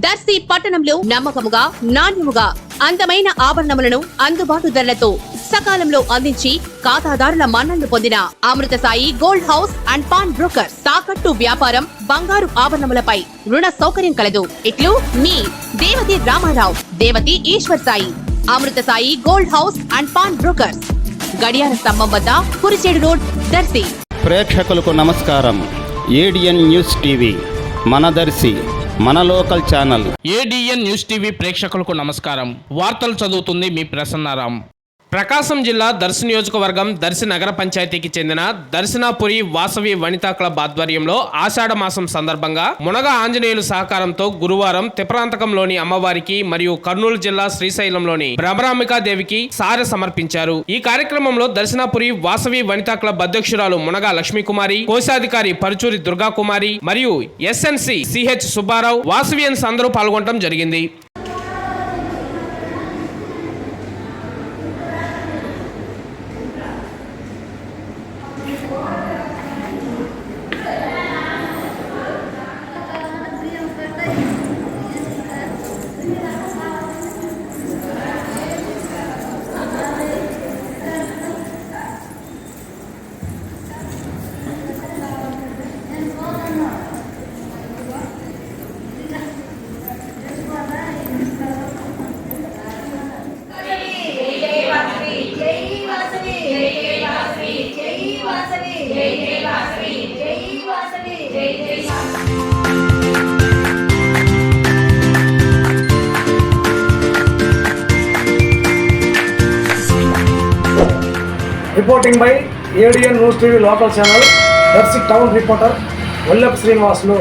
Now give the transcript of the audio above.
దర్శి పట్టణంలో నమ్మకముగా నాణ్యముగా అందమైన ఆభరణములను అందుబాటు ధరలతో సకాలంలో అందించి ఖాతాదారుల మన్ననలు పొందిన Amrutha Sai gold house and pawn broker. తాకట్టు వ్యాపారం, బంగారు ఆభరణములపై రుణ సౌకర్యం కలదు. ఇట్లు మీ Devathi Ramarao, Devathi Eshwar Sai. Amrutha Sai gold house and pawn brokers, గడియార స్తంభం వద్ద కురిచేడు రోడ్, దర్శి. ప్రేక్షకులకు నమస్కారం. ఏడిఎన్ న్యూస్ టీవీ మన దర్శి, మన local channel. ADN news TV ప్రేక్షకులకు నమస్కారం. వార్తలు చదువుతుంది మీ ప్రసన్నారాం. ప్రకాశం జిల్లా దర్శి నియోజకవర్గం దర్శి నగర పంచాయతీకి చెందిన దర్శనాపురి వాసవి వనితా క్లబ్ ఆధ్వర్యంలో ఆషాఢ మాసం సందర్భంగా మునగ ఆంజనేయులు సహకారంతో గురువారం తిప్రాంతకంలోని అమ్మవారికి మరియు కర్నూలు జిల్లా శ్రీశైలంలోని భ్రమరాంబికాదేవికి సారె సమర్పించారు. ఈ కార్యక్రమంలో దర్శనాపురి వాసవి వనితా క్లబ్ అధ్యక్షురాలు మునగ లక్ష్మీకుమారి, కోశాధికారి పరుచూరి దుర్గాకుమారి మరియు ఎస్ఎన్సి సిహెచ్ సుబ్బారావు, వాసవియన్స్ అందరూ పాల్గొనడం జరిగింది. Reporting by ADN News TV local channel, Darsi Town reporter Vallappu Srinivasulu.